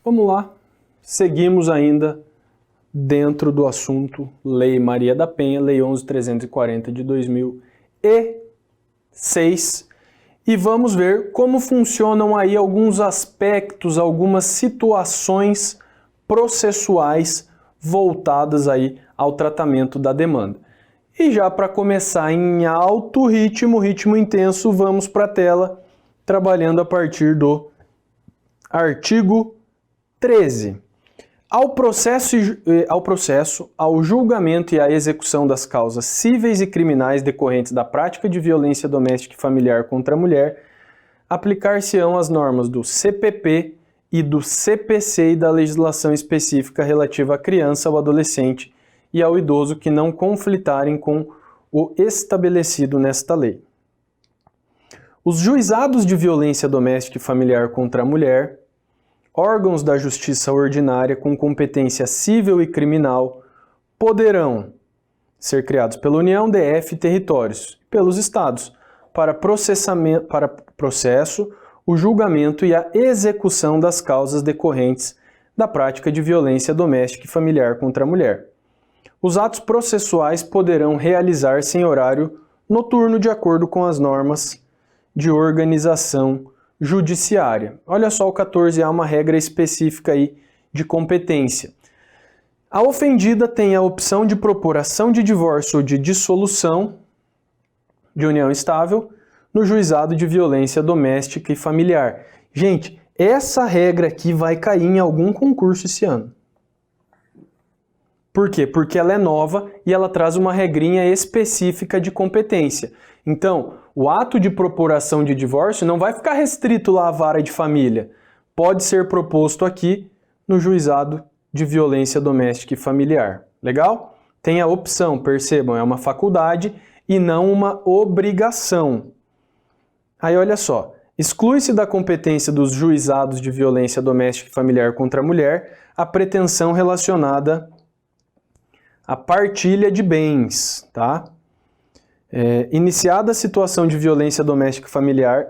Vamos lá, seguimos ainda dentro do assunto Lei Maria da Penha, Lei 11.340 de 2006, e vamos ver como funcionam aí alguns aspectos, algumas situações processuais voltadas aí ao tratamento da demanda. E já para começar em alto ritmo, ritmo intenso, vamos para a tela, trabalhando a partir do artigo 13. Ao julgamento e à execução das causas cíveis e criminais decorrentes da prática de violência doméstica e familiar contra a mulher, aplicar-se-ão as normas do CPP e do CPC e da legislação específica relativa à criança, ao adolescente e ao idoso que não conflitarem com o estabelecido nesta lei. Os juizados de violência doméstica e familiar contra a mulher, órgãos da justiça ordinária com competência civil e criminal, poderão ser criados pela União, DF e territórios, pelos estados, para processo, o julgamento e a execução das causas decorrentes da prática de violência doméstica e familiar contra a mulher. Os atos processuais poderão realizar-se em horário noturno de acordo com as normas de organização judiciária. Olha só o 14, há uma regra específica aí de competência. A ofendida tem a opção de propor ação de divórcio ou de dissolução de união estável no juizado de violência doméstica e familiar. Gente, essa regra aqui vai cair em algum concurso esse ano. Por quê? Porque ela é nova e ela traz uma regrinha específica de competência. Então, o ato de propor ação de divórcio não vai ficar restrito lá à vara de família. Pode ser proposto aqui no juizado de violência doméstica e familiar. Legal? Tem a opção, percebam, é uma faculdade e não uma obrigação. Aí olha só, exclui-se da competência dos juizados de violência doméstica e familiar contra a mulher a pretensão relacionada à partilha de bens, tá? Iniciada a situação de violência doméstica e familiar,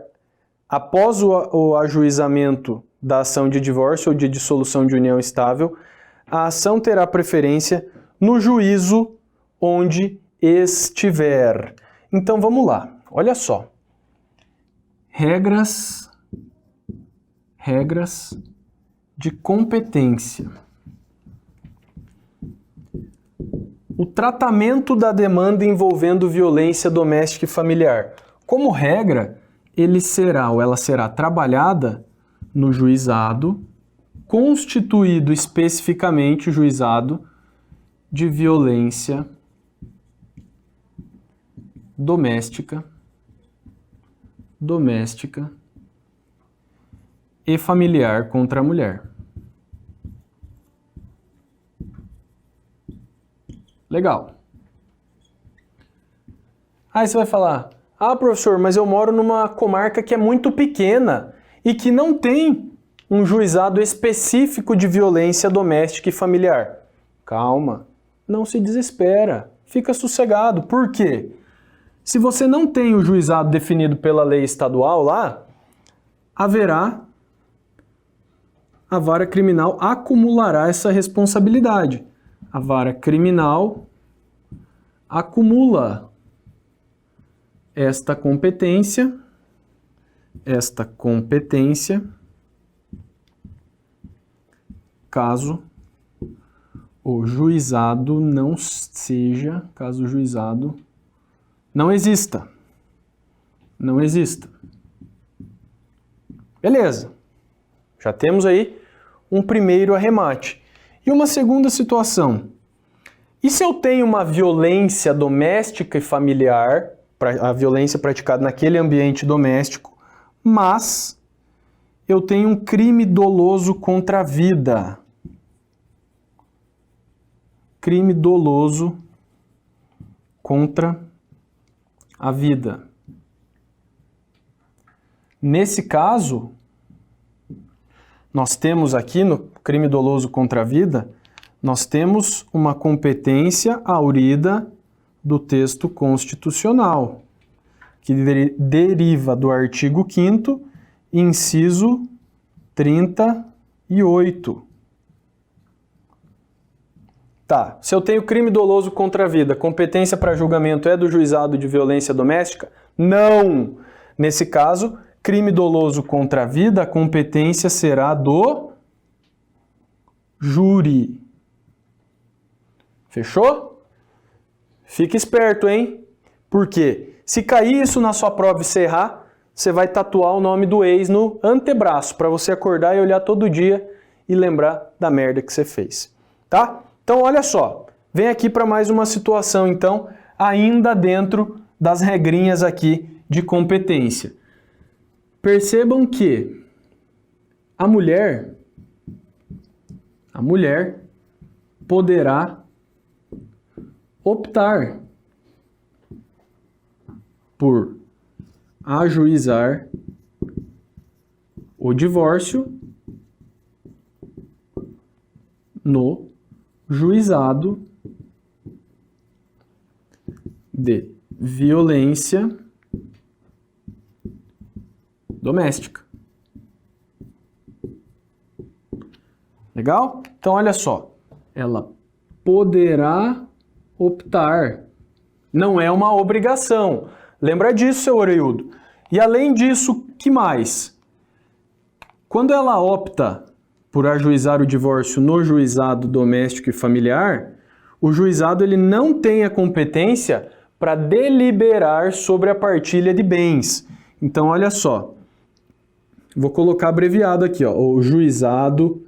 após o ajuizamento da ação de divórcio ou de dissolução de união estável, a ação terá preferência no juízo onde estiver. Então vamos lá, olha só. Regras de competência. O tratamento da demanda envolvendo violência doméstica e familiar. Como regra, ele será ou ela será trabalhada no juizado, constituído especificamente o juizado de violência doméstica e familiar contra a mulher. Legal. Aí você vai falar, professor, mas eu moro numa comarca que é muito pequena e que não tem um juizado específico de violência doméstica e familiar. Calma, não se desespera, fica sossegado. Por quê? Se você não tem o juizado definido pela lei estadual lá, a vara criminal acumulará essa responsabilidade. A vara criminal acumula esta competência, caso o juizado não exista. Beleza. Já temos aí um primeiro arremate. E uma segunda situação. E se eu tenho uma violência doméstica e familiar, a violência praticada naquele ambiente doméstico, mas eu tenho um crime doloso contra a vida? Crime doloso contra a vida. Nesse caso, nós temos aqui no crime doloso contra a vida, nós temos uma competência aurida do texto constitucional, que deriva do artigo 5º, inciso 31. 1.208. Tá, se eu tenho crime doloso contra a vida, competência para julgamento é do juizado de violência doméstica? Não! Nesse caso, crime doloso contra a vida, a competência será do júri. Fechou? Fique esperto, hein? Porque se cair isso na sua prova e você errar, você vai tatuar o nome do ex no antebraço, para você acordar e olhar todo dia e lembrar da merda que você fez. Tá? Então, olha só. Vem aqui para mais uma situação, então, ainda dentro das regrinhas aqui de competência. Percebam que a mulher poderá optar por ajuizar o divórcio no juizado de violência doméstica. Legal? Então, olha só. Ela poderá optar. Não é uma obrigação. Lembra disso, seu orelhudo. E além disso, que mais? Quando ela opta por ajuizar o divórcio no juizado doméstico e familiar, o juizado ele não tem a competência para deliberar sobre a partilha de bens. Então, olha só. Vou colocar abreviado aqui, ó, o juizado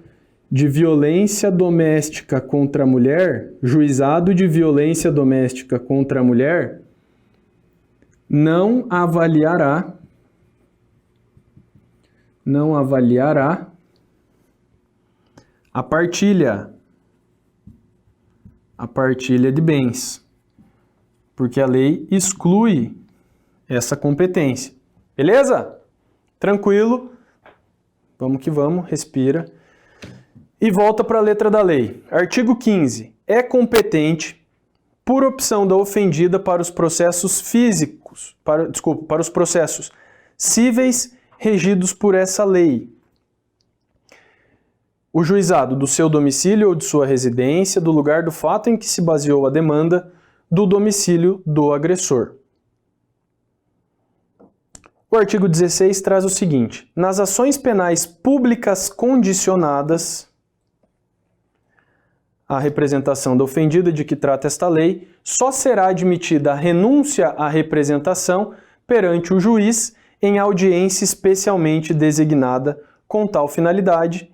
de violência doméstica contra a mulher, juizado de violência doméstica contra a mulher, não avaliará a partilha de bens, porque a lei exclui essa competência. Beleza? Tranquilo? Vamos que vamos, respira. E volta para a letra da lei. Artigo 15. É competente, por opção da ofendida, para os processos físicos, para os processos cíveis regidos por essa lei. O juizado do seu domicílio ou de sua residência, do lugar do fato em que se baseou a demanda, do domicílio do agressor. O artigo 16 traz o seguinte: nas ações penais públicas condicionadas à representação da ofendida de que trata esta lei, só será admitida a renúncia à representação perante o juiz em audiência especialmente designada com tal finalidade,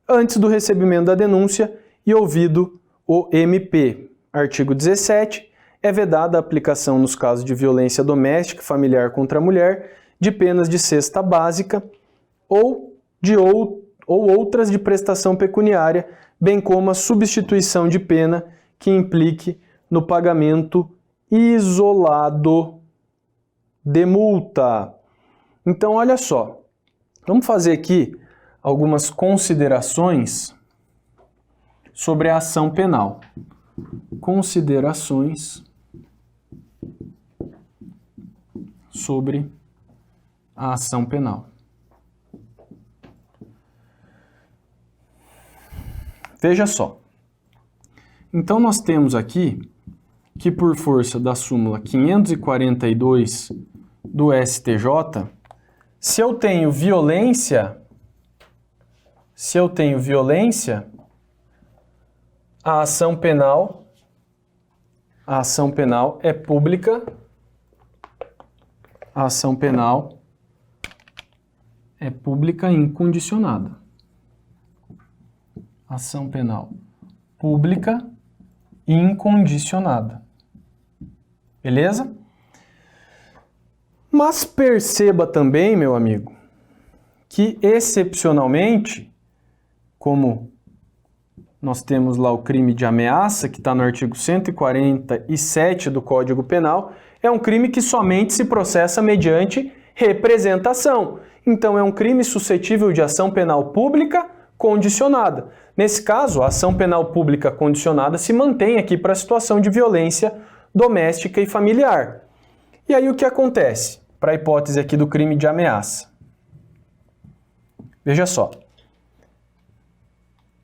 antes do recebimento da denúncia e ouvido o MP. Artigo 17. É vedada a aplicação nos casos de violência doméstica e familiar contra a mulher de penas de cesta básica ou outras de prestação pecuniária, bem como a substituição de pena que implique no pagamento isolado de multa. Então, olha só, vamos fazer aqui algumas considerações sobre a ação penal. Considerações sobre a ação penal. Veja só. Então, nós temos aqui que, por força da súmula 542 do STJ, se eu tenho violência, a ação penal é pública, a ação penal é pública e incondicionada. Ação penal pública e incondicionada. Beleza? Mas perceba também, meu amigo, que excepcionalmente, como nós temos lá o crime de ameaça, que está no artigo 147 do Código Penal, é um crime que somente se processa mediante representação. Então, é um crime suscetível de ação penal pública condicionada. Nesse caso, a ação penal pública condicionada se mantém aqui para a situação de violência doméstica e familiar. E aí o que acontece para a hipótese aqui do crime de ameaça? Veja só.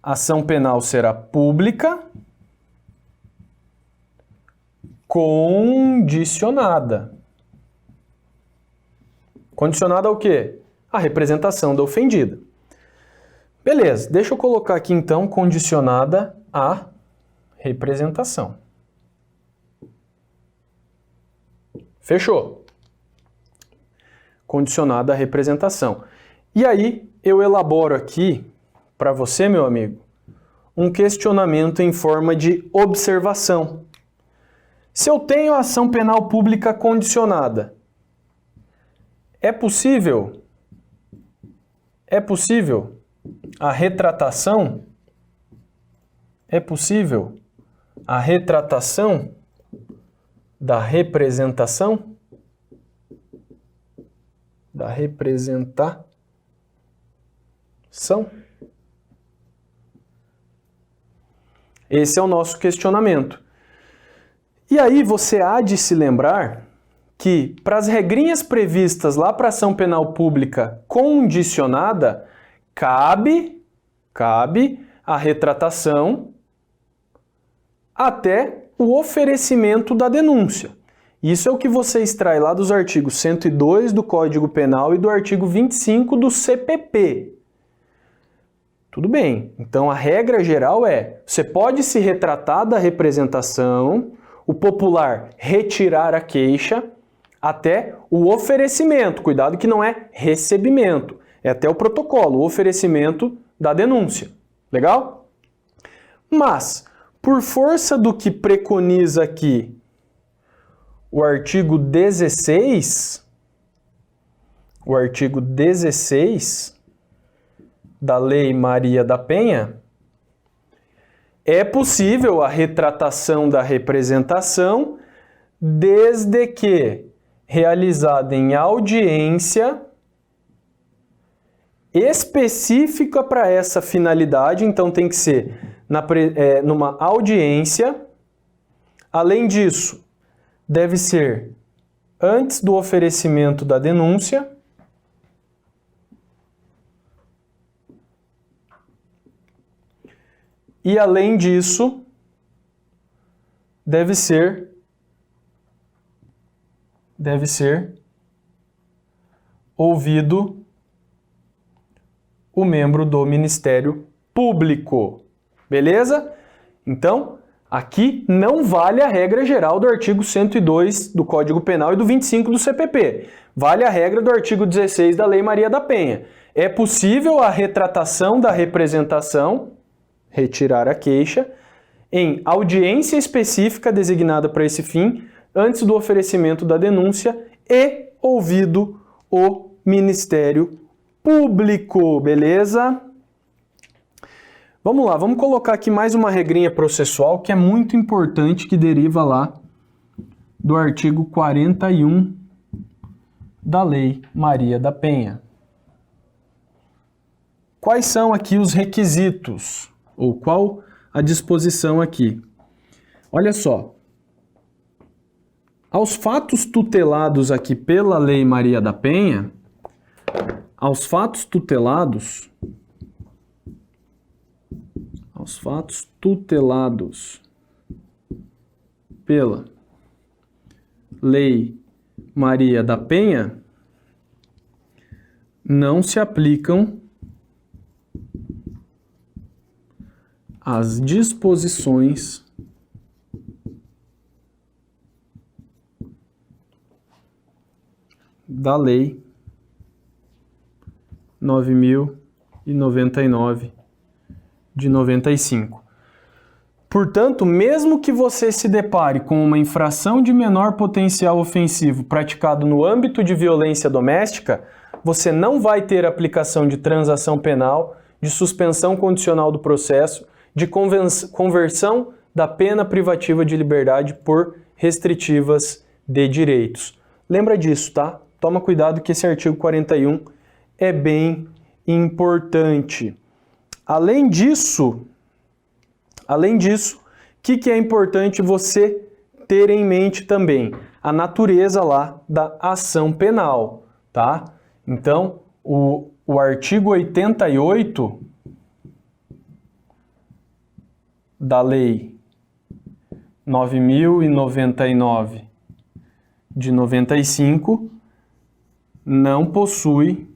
A ação penal será pública, condicionada. Condicionada ao quê? A representação da ofendida. Beleza, deixa eu colocar aqui então condicionada à representação. Fechou? Condicionada à representação. E aí eu elaboro aqui para você, meu amigo, um questionamento em forma de observação. Se eu tenho a ação penal pública condicionada, é possível a retratação? É possível a retratação da representação? Da representação? Esse é o nosso questionamento. E aí você há de se lembrar que, para as regrinhas previstas lá para a ação penal pública condicionada, cabe a retratação até o oferecimento da denúncia. Isso é o que você extrai lá dos artigos 102 do Código Penal e do artigo 25 do CPP. Tudo bem, então a regra geral é, você pode se retratar da representação, o popular retirar a queixa, até o oferecimento, cuidado que não é recebimento, é até o protocolo, o oferecimento da denúncia. Legal? Mas, por força do que preconiza aqui o artigo 16 da Lei Maria da Penha, é possível a retratação da representação desde que realizada em audiência específica para essa finalidade, então tem que ser numa audiência. Além disso, deve ser antes do oferecimento da denúncia e, além disso, deve ser ouvido o membro do Ministério Público. Beleza? Então, aqui não vale a regra geral do artigo 102 do Código Penal e do 25 do CPP. Vale a regra do artigo 16 da Lei Maria da Penha. É possível a retratação da representação, retirar a queixa, em audiência específica designada para esse fim, antes do oferecimento da denúncia e ouvido o Ministério Público, beleza? Vamos lá, vamos colocar aqui mais uma regrinha processual que é muito importante, que deriva lá do artigo 41 da Lei Maria da Penha. Quais são aqui os requisitos? Ou qual a disposição aqui? Olha só. Aos fatos tutelados aqui pela Lei Maria da Penha, aos fatos tutelados pela Lei Maria da Penha, não se aplicam as disposições da Lei 9.099 de 95. Portanto, mesmo que você se depare com uma infração de menor potencial ofensivo praticado no âmbito de violência doméstica, você não vai ter aplicação de transação penal, de suspensão condicional do processo, de conversão da pena privativa de liberdade por restritivas de direitos. Lembra disso, tá? Toma cuidado que esse artigo 41 é bem importante. Além disso, o que é importante você ter em mente também? A natureza lá da ação penal, tá? Então, o artigo 88 da Lei 9.099 de 95 não possui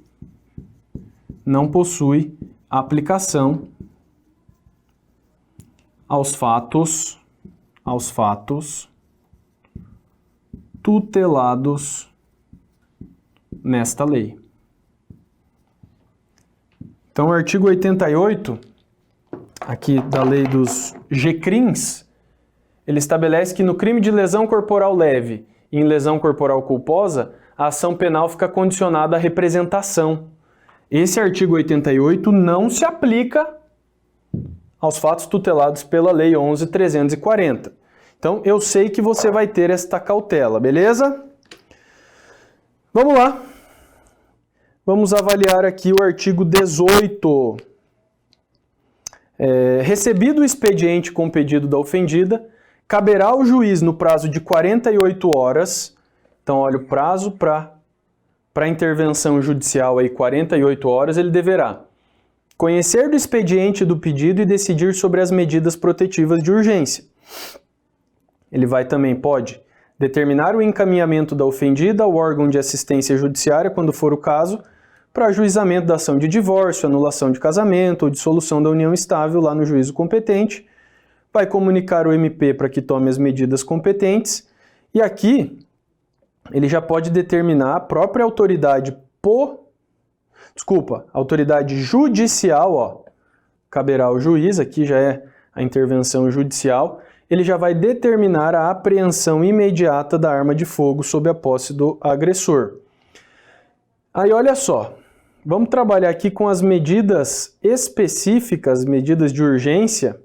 aplicação aos fatos tutelados nesta lei. Então, o artigo 88, aqui da lei dos GCRIMs, ele estabelece que no crime de lesão corporal leve e em lesão corporal culposa, a ação penal fica condicionada à representação. Esse artigo 88 não se aplica aos fatos tutelados pela Lei 11.340. Então, eu sei que você vai ter esta cautela, beleza? Vamos lá. Vamos avaliar aqui o artigo 18. Recebido o expediente com pedido da ofendida, caberá ao juiz no prazo de 48 horas, então olha o prazo para intervenção judicial aí 48 horas, ele deverá conhecer do expediente do pedido e decidir sobre as medidas protetivas de urgência. Ele pode determinar o encaminhamento da ofendida ao órgão de assistência judiciária, quando for o caso, para ajuizamento da ação de divórcio, anulação de casamento ou dissolução da união estável lá no juízo competente, vai comunicar o MP para que tome as medidas competentes, e aqui ele já pode determinar a própria autoridade autoridade judicial, caberá ao juiz, aqui já é a intervenção judicial, ele já vai determinar a apreensão imediata da arma de fogo sob a posse do agressor. Aí olha só, vamos trabalhar aqui com as medidas específicas, medidas de urgência,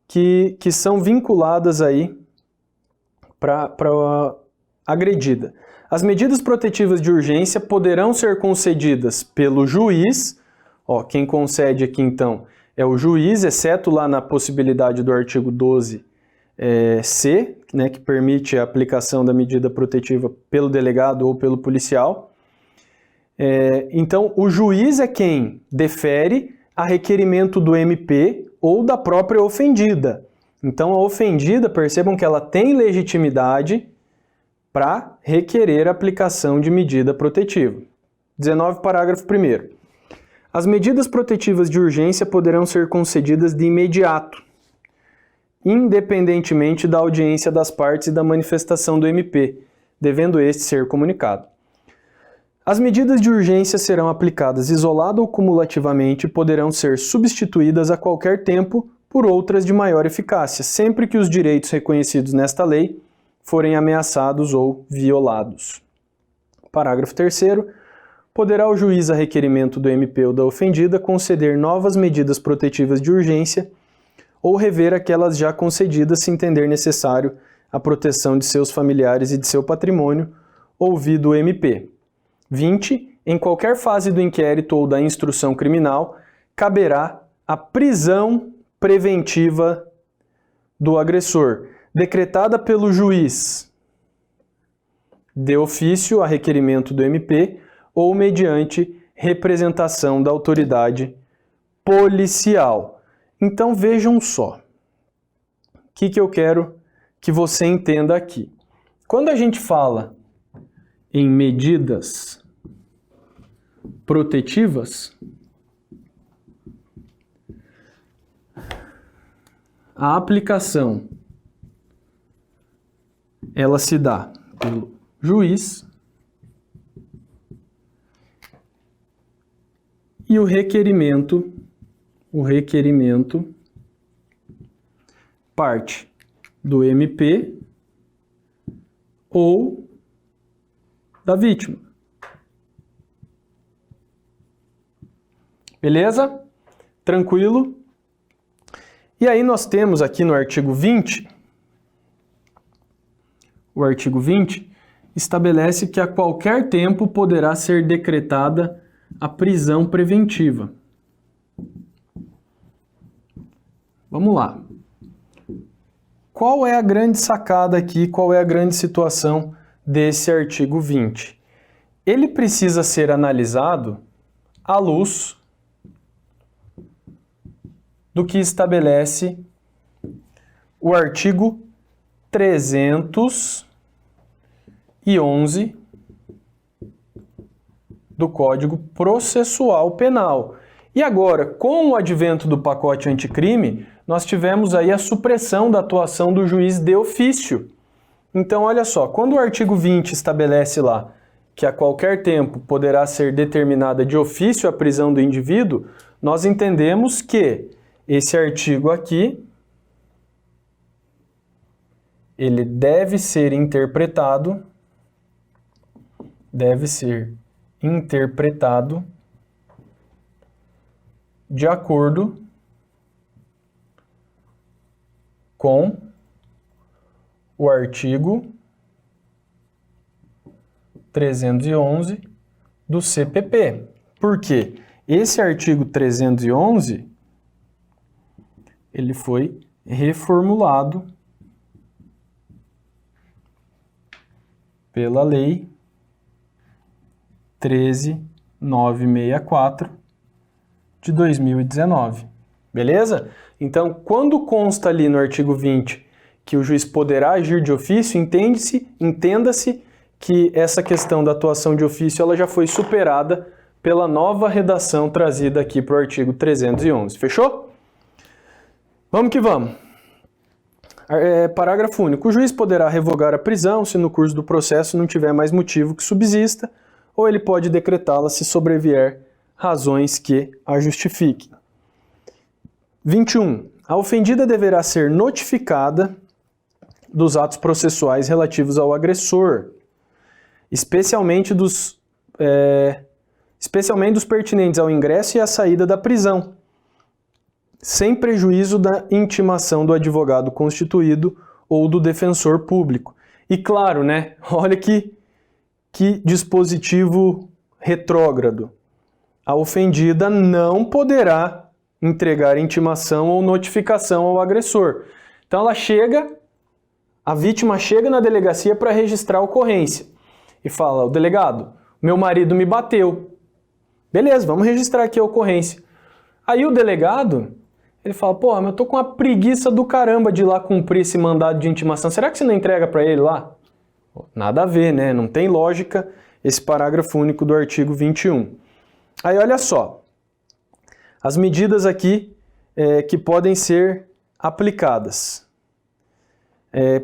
que são vinculadas aí para a agredida. As medidas protetivas de urgência poderão ser concedidas pelo juiz, quem concede aqui então é o juiz, exceto lá na possibilidade do artigo 12C, que permite a aplicação da medida protetiva pelo delegado ou pelo policial. Então, o juiz é quem defere a requerimento do MP ou da própria ofendida. Então, a ofendida, percebam que ela tem legitimidade para requerer a aplicação de medida protetiva. 19, parágrafo 1º. As medidas protetivas de urgência poderão ser concedidas de imediato, independentemente da audiência das partes e da manifestação do MP, devendo este ser comunicado. As medidas de urgência serão aplicadas isolada ou cumulativamente e poderão ser substituídas a qualquer tempo por outras de maior eficácia, sempre que os direitos reconhecidos nesta lei forem ameaçados ou violados. Parágrafo 3º. Poderá o juiz, a requerimento do MP ou da ofendida, conceder novas medidas protetivas de urgência ou rever aquelas já concedidas se entender necessário a proteção de seus familiares e de seu patrimônio, ouvido o MP. 20. Em qualquer fase do inquérito ou da instrução criminal, caberá a prisão preventiva do agressor, decretada pelo juiz de ofício a requerimento do MP ou mediante representação da autoridade policial. Então vejam só, o que eu quero que você entenda aqui. Quando a gente fala em medidas protetivas, a aplicação ela se dá pelo juiz e o requerimento parte do MP ou da vítima. Beleza? Tranquilo? E aí nós temos aqui no artigo 20, o artigo 20 estabelece que a qualquer tempo poderá ser decretada a prisão preventiva. Vamos lá. Qual é a grande sacada aqui, qual é a grande situação desse artigo 20? Ele precisa ser analisado à luz do que estabelece o artigo 311 do Código Processual Penal. E agora, com o advento do pacote anticrime, nós tivemos aí a supressão da atuação do juiz de ofício. Então, olha só, quando o artigo 20 estabelece lá que a qualquer tempo poderá ser determinada de ofício a prisão do indivíduo, nós entendemos que esse artigo aqui, ele deve ser interpretado de acordo com o artigo 311 do CPP. Por quê? Esse artigo 311, ele foi reformulado pela Lei 13.964 de 2019. Beleza? Então, quando consta ali no artigo 20 que o juiz poderá agir de ofício, entenda-se que essa questão da atuação de ofício ela já foi superada pela nova redação trazida aqui para o artigo 311. Fechou? Vamos que vamos. Parágrafo único. O juiz poderá revogar a prisão se no curso do processo não tiver mais motivo que subsista, ou ele pode decretá-la se sobrevier razões que a justifiquem. 21. A ofendida deverá ser notificada dos atos processuais relativos ao agressor, especialmente dos pertinentes ao ingresso e à saída da prisão, sem prejuízo da intimação do advogado constituído ou do defensor público. E claro, né? Olha que dispositivo retrógrado. A ofendida não poderá entregar intimação ou notificação ao agressor. Então a vítima chega na delegacia para registrar a ocorrência e fala: o delegado, meu marido me bateu. Beleza, vamos registrar aqui a ocorrência. Aí o delegado, ele fala: porra, mas eu tô com uma preguiça do caramba de ir lá cumprir esse mandado de intimação. Será que você não entrega para ele lá? Nada a ver, né? Não tem lógica esse parágrafo único do artigo 21. Aí olha só, as medidas aqui que podem ser aplicadas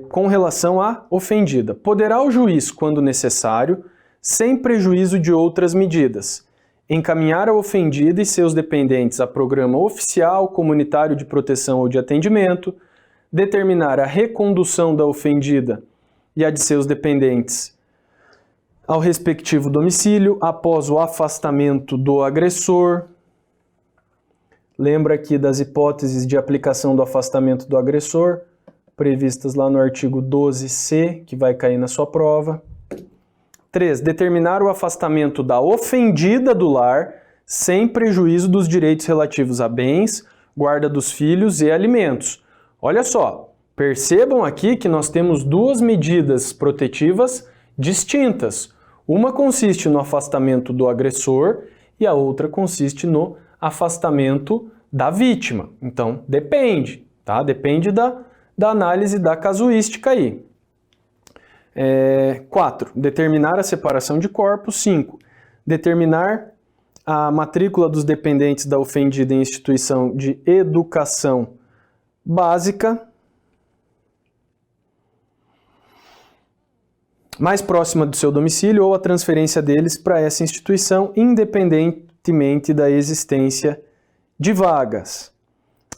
com relação à ofendida. Poderá o juiz, quando necessário, sem prejuízo de outras medidas, encaminhar a ofendida e seus dependentes a programa oficial, comunitário de proteção ou de atendimento, determinar a recondução da ofendida e a de seus dependentes ao respectivo domicílio após o afastamento do agressor. Lembra aqui das hipóteses de aplicação do afastamento do agressor, previstas lá no artigo 12C, que vai cair na sua prova. 3. Determinar o afastamento da ofendida do lar sem prejuízo dos direitos relativos a bens, guarda dos filhos e alimentos. Olha só, percebam aqui que nós temos duas medidas protetivas distintas. Uma consiste no afastamento do agressor e a outra consiste no afastamento da vítima. Então, depende, tá? Depende da análise da casuística aí. 4. Determinar a separação de corpos. 5. Determinar a matrícula dos dependentes da ofendida em instituição de educação básica mais próxima do seu domicílio ou a transferência deles para essa instituição, independentemente da existência de vagas.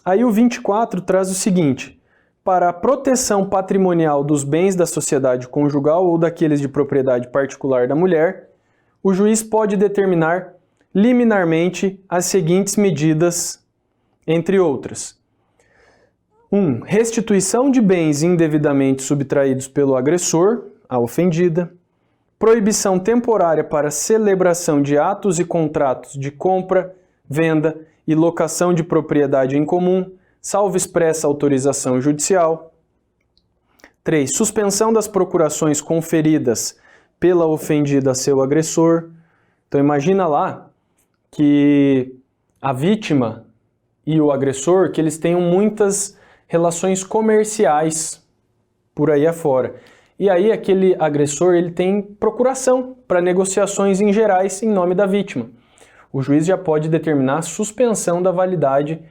Aí o 24 traz o seguinte: para a proteção patrimonial dos bens da sociedade conjugal ou daqueles de propriedade particular da mulher, o juiz pode determinar liminarmente as seguintes medidas, entre outras. 1. Restituição de bens indevidamente subtraídos pelo agressor, a ofendida. Proibição temporária para celebração de atos e contratos de compra, venda e locação de propriedade em comum, salvo expressa autorização judicial. 3. Suspensão das procurações conferidas pela ofendida a seu agressor. Então imagina lá que a vítima e o agressor que eles tenham muitas relações comerciais por aí afora. E aí aquele agressor ele tem procuração para negociações em gerais em nome da vítima. O juiz já pode determinar a suspensão da validade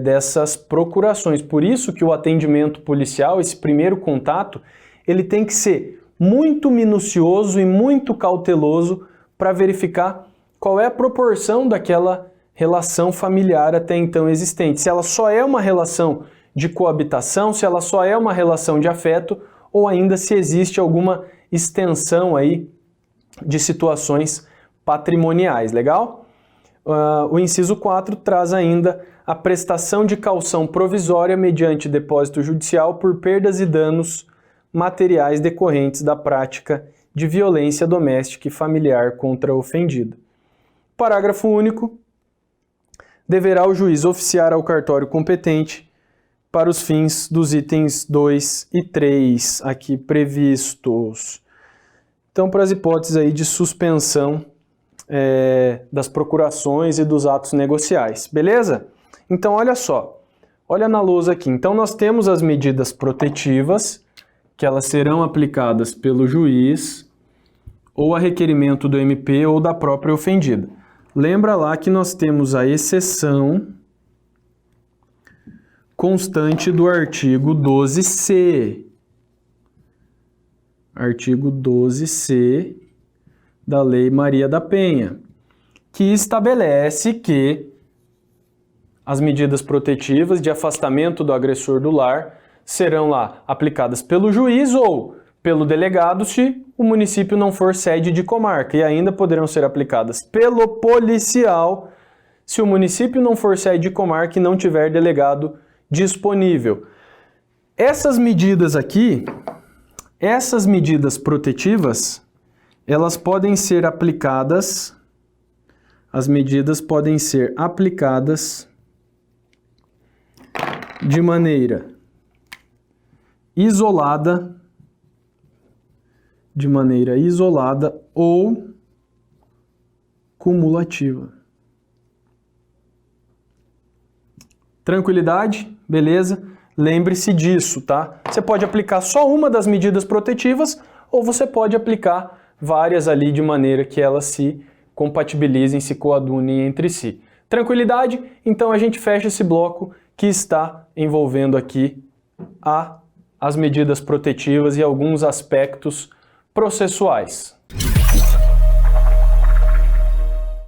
dessas procurações. Por isso que o atendimento policial, esse primeiro contato, ele tem que ser muito minucioso e muito cauteloso para verificar qual é a proporção daquela relação familiar até então existente. Se ela só é uma relação de coabitação, se ela só é uma relação de afeto, ou ainda se existe alguma extensão aí de situações patrimoniais, legal? O inciso 4 traz ainda a prestação de caução provisória mediante depósito judicial por perdas e danos materiais decorrentes da prática de violência doméstica e familiar contra a ofendida. Parágrafo único. Deverá o juiz oficiar ao cartório competente para os fins dos itens 2 e 3 aqui previstos. Então, para as hipóteses aí de suspensão das procurações e dos atos negociais, beleza? Então, olha só, olha na lousa aqui. Então, nós temos as medidas protetivas, que elas serão aplicadas pelo juiz, ou a requerimento do MP ou da própria ofendida. Lembra lá que nós temos a exceção constante do artigo 12C. Artigo 12C da Lei Maria da Penha, que estabelece que as medidas protetivas de afastamento do agressor do lar serão lá aplicadas pelo juiz ou pelo delegado se o município não for sede de comarca, e ainda poderão ser aplicadas pelo policial se o município não for sede de comarca e não tiver delegado disponível. Essas medidas aqui, essas medidas protetivas, elas podem ser aplicadas, as medidas podem ser aplicadas de maneira isolada ou cumulativa. Tranquilidade? Beleza? Lembre-se disso, tá? Você pode aplicar só uma das medidas protetivas ou você pode aplicar várias ali de maneira que elas se compatibilizem, se coadunem entre si. Tranquilidade? Então a gente fecha esse bloco que está envolvendo aqui as medidas protetivas e alguns aspectos processuais.